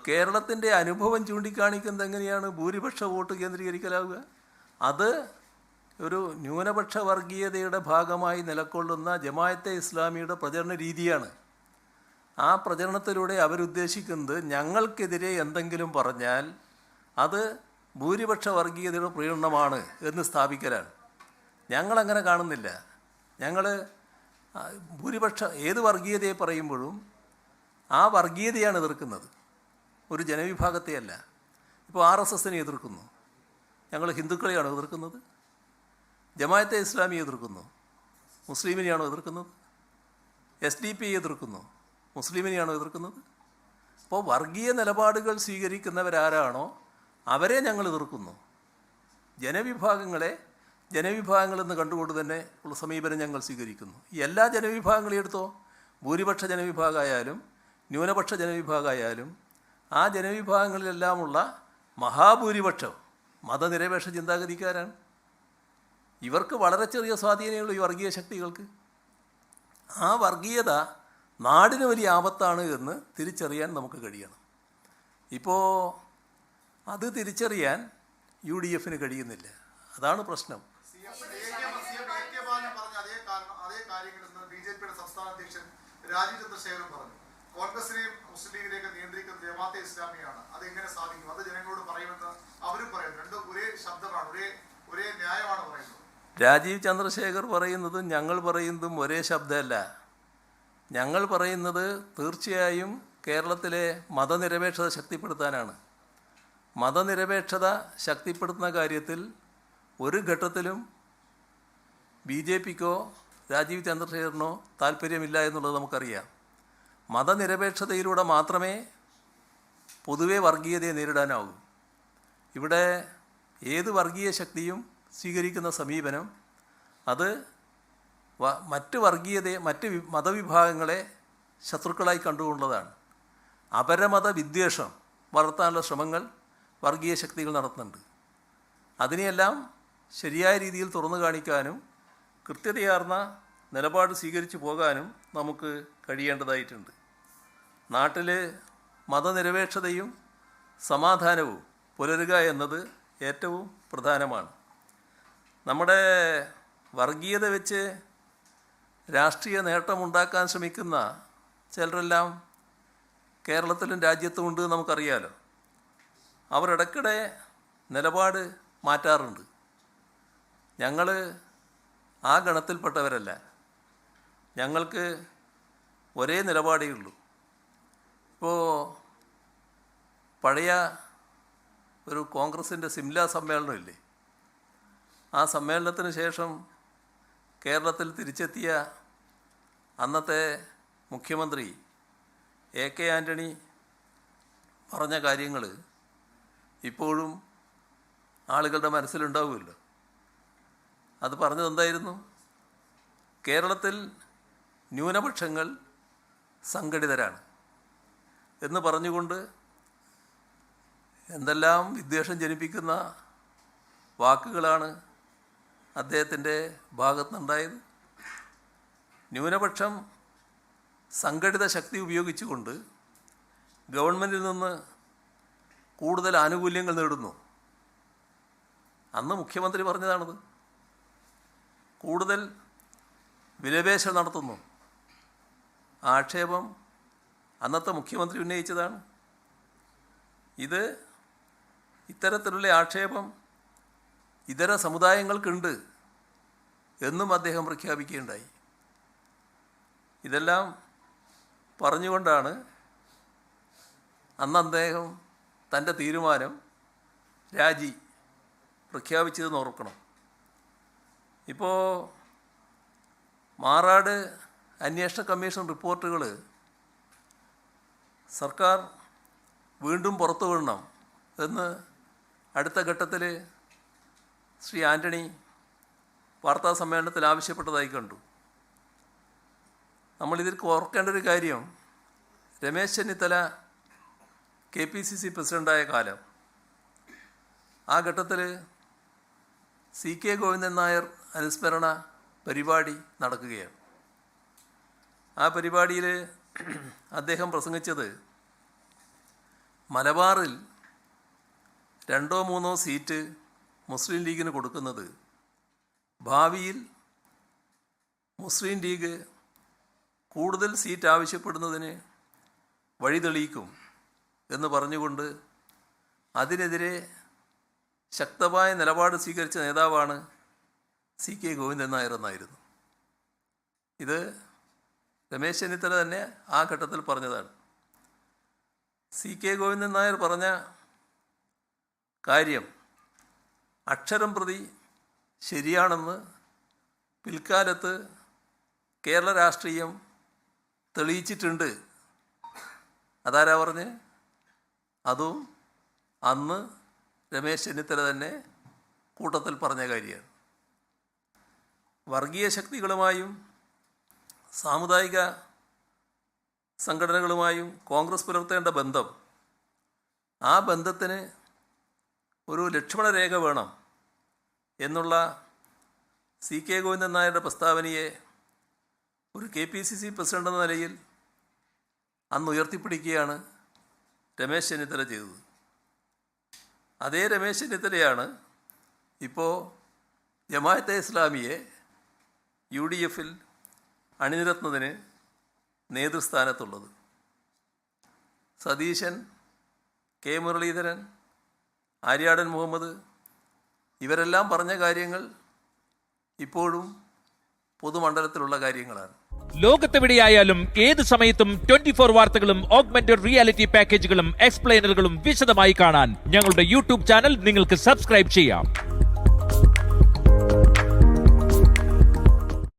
കേരളത്തിൻ്റെ അനുഭവം ചൂണ്ടിക്കാണിക്കുന്നത് എങ്ങനെയാണ് ഭൂരിപക്ഷ വോട്ട് കേന്ദ്രീകരിക്കലാവുക? അത് ഒരു ന്യൂനപക്ഷ വർഗീയതയുടെ ഭാഗമായി നിലകൊള്ളുന്ന ജമാഅത്തെ ഇസ്ലാമിയുടെ പ്രചരണ രീതിയാണ്. ആ പ്രചരണത്തിലൂടെ അവരുദ്ദേശിക്കുന്നത് ഞങ്ങൾക്കെതിരെ എന്തെങ്കിലും പറഞ്ഞാൽ അത് ഭൂരിപക്ഷ വർഗീയതയുടെ പ്രകടനമാണ് എന്ന് സ്ഥാപിക്കലാണ്. ഞങ്ങളങ്ങനെ കാണുന്നില്ല. ഞങ്ങൾ ഭൂരിപക്ഷ ഏത് വർഗീയതയെ പറയുമ്പോഴും ആ വർഗീയതയാണ് എതിർക്കുന്നത്, ഒരു ജനവിഭാഗത്തെയല്ല. ഇപ്പോൾ RSSനെ എതിർക്കുന്നു, ഞങ്ങൾ ഹിന്ദുക്കളെയാണോ എതിർക്കുന്നത്? ജമാഅത്തെ ഇസ്ലാമിയെ എതിർക്കുന്നു, മുസ്ലിമിനെയാണോ എതിർക്കുന്നത്? SDP എതിർക്കുന്നു, മുസ്ലിമിനെയാണോ എതിർക്കുന്നത്? അപ്പോൾ വർഗീയ നിലപാടുകൾ സ്വീകരിക്കുന്നവരാരാണോ അവരെ ഞങ്ങൾ എതിർക്കുന്നു. ജനവിഭാഗങ്ങളെന്ന് കണ്ടുകൊണ്ട് തന്നെ ഉള്ള സമീപനം ഞങ്ങൾ സ്വീകരിക്കുന്നു. എല്ലാ ജനവിഭാഗങ്ങളെയും എടുത്തോ, ഭൂരിപക്ഷ ജനവിഭാഗമായാലും ന്യൂനപക്ഷ ജനവിഭാഗമായാലും ആ ജനവിഭാഗങ്ങളിലെല്ലാമുള്ള മഹാഭൂരിപക്ഷം മതനിരപേക്ഷ ചിന്താഗതിക്കാരാണ്. ഇവർക്ക് വളരെ ചെറിയ സ്വാധീനമുള്ളൂ ഈ വർഗീയ ശക്തികൾക്ക്. ആ വർഗീയത നാടിന് വലിയ ആപത്താണ് എന്ന് തിരിച്ചറിയാൻ നമുക്ക് കഴിയണം. ഇപ്പോൾ അത് തിരിച്ചറിയാൻ UDFന് കഴിയുന്നില്ല. അതാണ് പ്രശ്നം. രാജീവ് ചന്ദ്രശേഖരൻ പറഞ്ഞു കോൺഗ്രസിനെയും മുസ്ലിം ലീഗിനെയൊക്കെ നിയന്ത്രിക്കുന്നത് ജമാഅത്തെ ഇസ്ലാമിയാണ്. അതെങ്ങനെ സാധിക്കും? അത് ജനങ്ങളോട് പറയുമെന്ന് അവരും പറയുന്നു. രണ്ടും ഒരേ ശബ്ദമാണ്, ഒരേ ന്യായമാണ് പറയുന്നത്. രാജീവ് ചന്ദ്രശേഖർ പറയുന്നതും ഞങ്ങൾ പറയുന്നതും ഒരേ ശബ്ദമല്ല. ഞങ്ങൾ പറയുന്നത് തീർച്ചയായും കേരളത്തിലെ മതനിരപേക്ഷത ശക്തിപ്പെടുത്താനാണ്. മതനിരപേക്ഷത ശക്തിപ്പെടുത്തുന്ന കാര്യത്തിൽ ഒരു ഘട്ടത്തിലും BJPക്കോ രാജീവ് ചന്ദ്രശേഖരനോ താല്പര്യമില്ല എന്നുള്ളത് നമുക്കറിയാം. മതനിരപേക്ഷതയിലൂടെ മാത്രമേ പൊതുവെ വർഗീയതയെ നേരിടാനാവൂ. ഇവിടെ ഏത് വർഗീയ ശക്തിയും സ്വീകരിക്കുന്ന സമീപനം അത് മറ്റ് മതവിഭാഗങ്ങളെ ശത്രുക്കളായി കണ്ടുകൊണ്ടുള്ളതാണ്. അപരമത വിദ്വേഷം വളർത്താനുള്ള ശ്രമങ്ങൾ വർഗീയ ശക്തികൾ നടത്തുന്നുണ്ട്. അതിനെയെല്ലാം ശരിയായ രീതിയിൽ തുറന്നു കാണിക്കാനും കൃത്യതയാർന്ന നിലപാട് സ്വീകരിച്ചു പോകാനും നമുക്ക് കഴിയേണ്ടതായിട്ടുണ്ട്. നാട്ടിൽ മതനിരപേക്ഷതയും സമാധാനവും പുലരുക എന്നത് ഏറ്റവും പ്രധാനമാണ്. നമ്മുടെ വർഗീയത വെച്ച് രാഷ്ട്രീയ നേട്ടമുണ്ടാക്കാൻ ശ്രമിക്കുന്ന ചിലരെല്ലാം കേരളത്തിലും രാജ്യത്തുമുണ്ട് നമുക്കറിയാലോ. അവർ ഇടയ്ക്കിടെ നിലപാട് മാറ്റാറുണ്ട്. ഞങ്ങൾ ആ ഗണത്തിൽപ്പെട്ടവരല്ല. ഞങ്ങൾക്ക് ഒരേ നിലപാടേ ഉള്ളൂ. ഇപ്പോൾ പഴയ ഒരു കോൺഗ്രസിൻ്റെ സിംല സമ്മേളനമില്ലേ, ആ സമ്മേളനത്തിന് ശേഷം കേരളത്തിൽ തിരിച്ചെത്തിയ അന്നത്തെ മുഖ്യമന്ത്രി AK ആൻ്റണി പറഞ്ഞ കാര്യങ്ങൾ ഇപ്പോഴും ആളുകളുടെ മനസ്സിലുണ്ടാവുമല്ലോ. അത് പറഞ്ഞതെന്തായിരുന്നു? കേരളത്തിൽ ന്യൂനപക്ഷങ്ങൾ സംഘടിതരാണ് എന്ന് പറഞ്ഞുകൊണ്ട് എന്തെല്ലാം വിദ്വേഷം ജനിപ്പിക്കുന്ന വാക്കുകളാണ് അദ്ദേഹത്തിൻ്റെ ഭാഗത്തുനിന്നുണ്ടായത്. ന്യൂനപക്ഷം സംഘടിത ശക്തി ഉപയോഗിച്ചുകൊണ്ട് ഗവൺമെൻറ്റിൽ നിന്ന് കൂടുതൽ ആനുകൂല്യങ്ങൾ നേടുന്നു. അന്ന് മുഖ്യമന്ത്രി പറഞ്ഞതാണത്. കൂടുതൽ വിലപേശൽ നടത്തുന്നു. ആക്ഷേപം അന്നത്തെ മുഖ്യമന്ത്രി ഉന്നയിച്ചതാണ്. ഇത്തരത്തിലുള്ള ആക്ഷേപം ഇതര സമുദായങ്ങൾക്കുണ്ട് എന്നും അദ്ദേഹം പ്രഖ്യാപിക്കുകയുണ്ടായി. ഇതെല്ലാം പറഞ്ഞുകൊണ്ടാണ് അന്ന് അദ്ദേഹം തൻ്റെ തീരുമാനം രാജി പ്രഖ്യാപിച്ചതെന്ന് ഓർക്കണം. ഇപ്പോൾ മാറാട് അന്വേഷണ കമ്മീഷൻ റിപ്പോർട്ടുകൾ സർക്കാർ വീണ്ടും പുറത്തുവിടണം എന്ന് അടുത്ത ഘട്ടത്തിൽ ശ്രീ ആൻ്റണി വാർത്താ സമ്മേളനത്തിൽ ആവശ്യപ്പെട്ടതായി കണ്ടു. നമ്മളിതിൽ ഓർക്കേണ്ട ഒരു കാര്യം, രമേശ് ചെന്നിത്തല KPCC പ്രസിഡൻ്റായ കാലം, ആ ഘട്ടത്തിൽ CK ഗോവിന്ദൻ നായർ അനുസ്മരണ പരിപാടി നടക്കുകയാണ്. ആ പരിപാടിയിൽ അദ്ദേഹം പ്രസംഗിച്ചത് മലബാറിൽ 2 or 3 സീറ്റ് മുസ്ലിം ലീഗിന് കൊടുക്കുന്നത് ഭാവിയിൽ മുസ്ലിം ലീഗ് കൂടുതൽ സീറ്റ് ആവശ്യപ്പെടുന്നതിന് വഴി തെളിയിക്കും എന്ന് പറഞ്ഞുകൊണ്ട് അതിനെതിരെ ശക്തമായ നിലപാട് സ്വീകരിച്ച നേതാവാണ് CK ഗോവിന്ദൻ നായർ എന്നായിരുന്നു. ഇത് രമേശ് ചെന്നിത്തല തന്നെ ആ ഘട്ടത്തിൽ പറഞ്ഞതാണ്. CK ഗോവിന്ദൻ നായർ പറഞ്ഞ കാര്യം അക്ഷരം പ്രതി ശരിയാണെന്ന് പിൽക്കാലത്ത് കേരള രാഷ്ട്രീയം തെളിയിച്ചിട്ടുണ്ട്. അതാരാ പറഞ്ഞ്? അതും അന്ന് രമേശ് ചെന്നിത്തല തന്നെ കൂട്ടത്തിൽ പറഞ്ഞ കാര്യമാണ്. വർഗീയ ശക്തികളുമായും സാമുദായിക സംഘടനകളുമായും കോൺഗ്രസ് പുലർത്തേണ്ട ബന്ധം, ആ ബന്ധത്തിന് ഒരു ലക്ഷ്മണരേഖ വേണം എന്നുള്ള CK ഗോവിന്ദൻ നായരുടെ പ്രസ്താവനയെ ഒരു KPCC പ്രസിഡന്റ് എന്ന നിലയിൽ അന്ന് ഉയർത്തിപ്പിടിക്കുകയാണ് രമേശ് ചെന്നിത്തല ചെയ്തത്. അതേ രമേശ് ചെന്നിത്തലയാണ് ഇപ്പോൾ ജമാഅത്തെ ഇസ്ലാമിയെ UDFൽ അണിനിരത്തുന്നതിന് നേതൃസ്ഥാനത്തുള്ളത്. സതീശൻ, K മുരളീധരൻ, ആര്യാടൻ മുഹമ്മദ് ഇവരെല്ലാം പറഞ്ഞ കാര്യങ്ങൾ ഇപ്പോഴും പൊതുമണ്ഡലത്തിലുള്ള കാര്യങ്ങളാണ്. ലോകത്തെവിടെയായാലും ഏത് സമയത്തും 24 വാർത്തകളും ഓഗ്മെന്റഡ് റിയാലിറ്റി പാക്കേജുകളും എക്സ്പ്ലെയിനറുകളും വിശദമായി കാണാൻ ഞങ്ങളുടെ യൂട്യൂബ് ചാനൽ നിങ്ങൾക്ക് സബ്സ്ക്രൈബ് ചെയ്യാം.